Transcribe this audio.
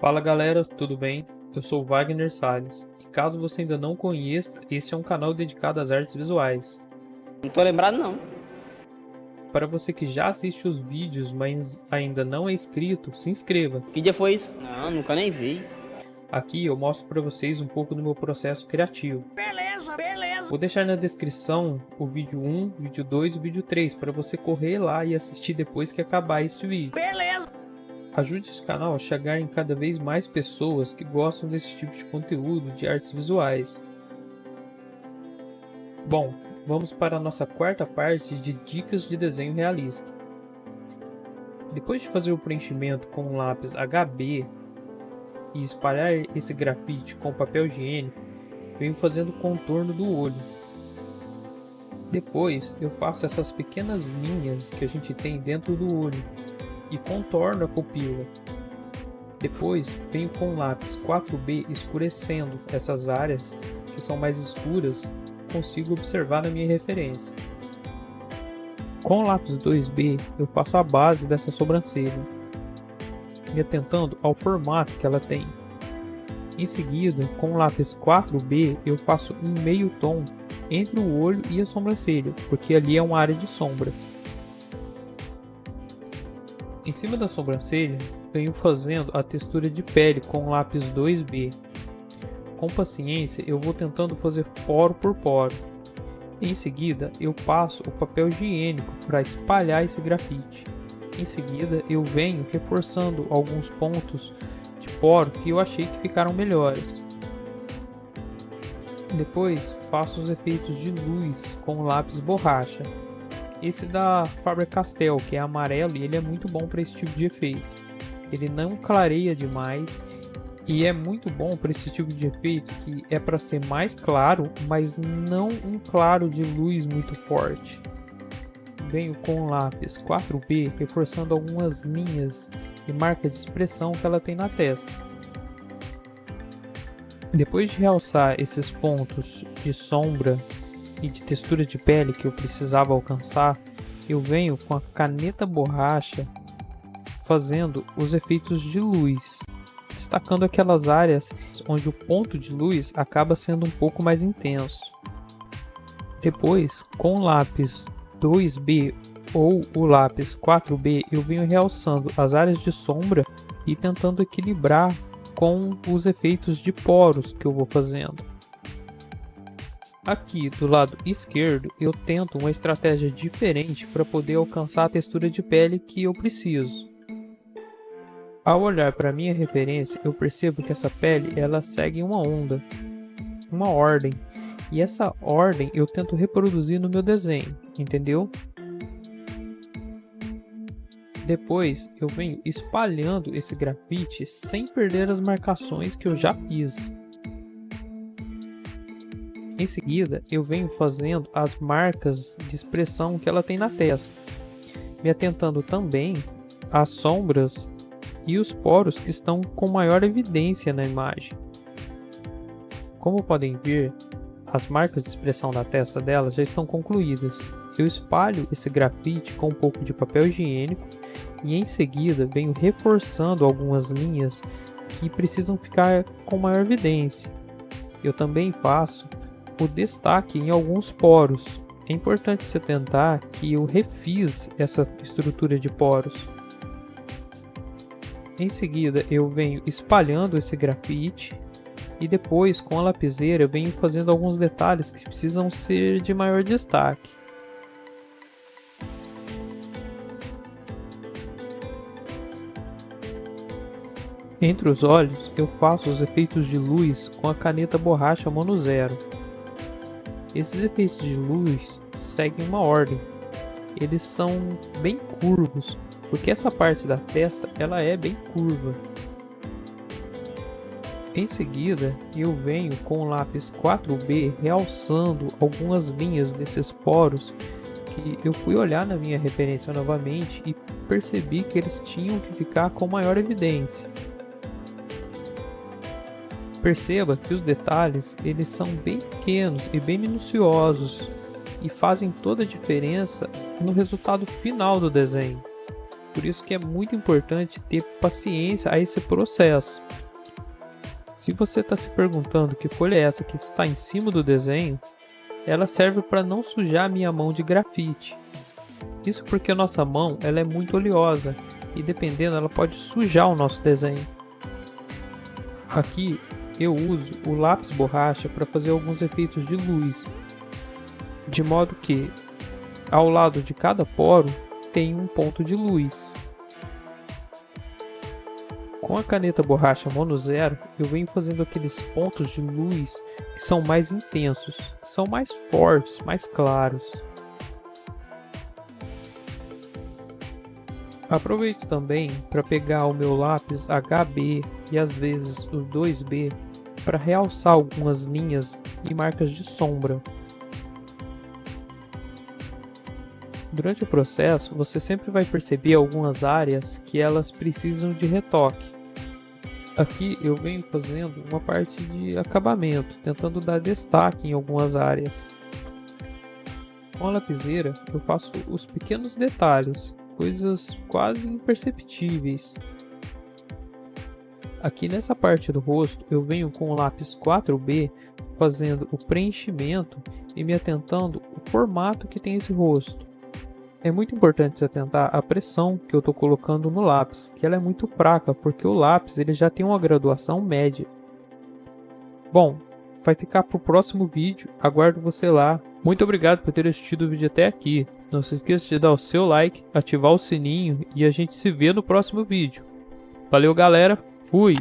Fala galera, tudo bem? Eu sou o Wagner Salles e caso você ainda não conheça, esse é um canal dedicado às artes visuais. Não tô lembrado não. Para você que já assiste os vídeos, mas ainda não é inscrito, se inscreva. Que dia foi isso? Não, nunca nem vi. Aqui eu mostro para vocês um pouco do meu processo criativo. Beleza, beleza. Vou deixar na descrição o vídeo 1, vídeo 2 e o vídeo 3 para você correr lá e assistir depois que acabar este vídeo. Beleza. Ajude esse canal a chegar em cada vez mais pessoas que gostam desse tipo de conteúdo de artes visuais. Bom, vamos para a nossa quarta parte de dicas de desenho realista. Depois de fazer o preenchimento com o lápis HB e espalhar esse grafite com papel higiênico, venho fazendo o contorno do olho. Depois eu faço essas pequenas linhas que a gente tem dentro do olho e contorno a pupila. Depois venho com o lápis 4B escurecendo essas áreas que são mais escuras, consigo observar na minha referência. Com o lápis 2B eu faço a base dessa sobrancelha, me atentando ao formato que ela tem. Em seguida, com o lápis 4B eu faço um meio tom entre o olho e a sobrancelha, porque ali é uma área de sombra. Em cima da sobrancelha, venho fazendo a textura de pele com o lápis 2B. Com paciência, eu vou tentando fazer poro por poro. Em seguida, eu passo o papel higiênico para espalhar esse grafite. Em seguida, eu venho reforçando alguns pontos de poro que eu achei que ficaram melhores. Depois, faço os efeitos de luz com o lápis borracha. Esse da Faber-Castell, que é amarelo, e ele é muito bom para esse tipo de efeito. Ele não clareia demais e é muito bom para esse tipo de efeito que é para ser mais claro, mas não um claro de luz muito forte. Venho com o lápis 4B reforçando algumas linhas e marcas de expressão que ela tem na testa. Depois de realçar esses pontos de sombra e de textura de pele que eu precisava alcançar, eu venho com a caneta borracha fazendo os efeitos de luz, destacando aquelas áreas onde o ponto de luz acaba sendo um pouco mais intenso. Depois, com o lápis 2B ou o lápis 4B, eu venho realçando as áreas de sombra e tentando equilibrar com os efeitos de poros que eu vou fazendo. Aqui do lado esquerdo eu tento uma estratégia diferente para poder alcançar a textura de pele que eu preciso. Ao olhar para minha referência eu percebo que essa pele ela segue uma onda, uma ordem, e essa ordem eu tento reproduzir no meu desenho, entendeu? Depois eu venho espalhando esse grafite sem perder as marcações que eu já fiz. Em seguida, eu venho fazendo as marcas de expressão que ela tem na testa, me atentando também às sombras e os poros que estão com maior evidência na imagem. Como podem ver, as marcas de expressão da testa dela já estão concluídas. Eu espalho esse grafite com um pouco de papel higiênico e em seguida venho reforçando algumas linhas que precisam ficar com maior evidência. Eu também faço o destaque em alguns poros. É importante se atentar que eu refiz essa estrutura de poros. Em seguida eu venho espalhando esse grafite e depois com a lapiseira eu venho fazendo alguns detalhes que precisam ser de maior destaque. Entre os olhos eu faço os efeitos de luz com a caneta borracha Mono Zero. Esses efeitos de luz seguem uma ordem. Eles são bem curvos, porque essa parte da testa ela é bem curva. Em seguida, eu venho com o lápis 4B realçando algumas linhas desses poros que eu fui olhar na minha referência novamente e percebi que eles tinham que ficar com maior evidência. Perceba que os detalhes eles são bem pequenos e bem minuciosos e fazem toda a diferença no resultado final do desenho. Por isso que é muito importante ter paciência a esse processo. Se você está se perguntando que folha é essa que está em cima do desenho, ela serve para não sujar a minha mão de grafite. Isso porque a nossa mão ela é muito oleosa e dependendo ela pode sujar o nosso desenho. Aqui eu uso o lápis borracha para fazer alguns efeitos de luz, de modo que ao lado de cada poro tem um ponto de luz. Com a caneta borracha Mono Zero, eu venho fazendo aqueles pontos de luz que são mais intensos, que são mais fortes, mais claros. Aproveito também para pegar o meu lápis HB e às vezes o 2B para realçar algumas linhas e marcas de sombra. Durante o processo, você sempre vai perceber algumas áreas que elas precisam de retoque. Aqui eu venho fazendo uma parte de acabamento, tentando dar destaque em algumas áreas. Com a lapiseira eu faço os pequenos detalhes, coisas quase imperceptíveis. Aqui nessa parte do rosto eu venho com o lápis 4B fazendo o preenchimento e me atentando ao formato que tem esse rosto. É muito importante se atentar à pressão que eu estou colocando no lápis, que ela é muito fraca porque o lápis ele já tem uma graduação média. Bom, vai ficar para o próximo vídeo, aguardo você lá. Muito obrigado por ter assistido o vídeo até aqui. Não se esqueça de dar o seu like, ativar o sininho e a gente se vê no próximo vídeo. Valeu galera, fui!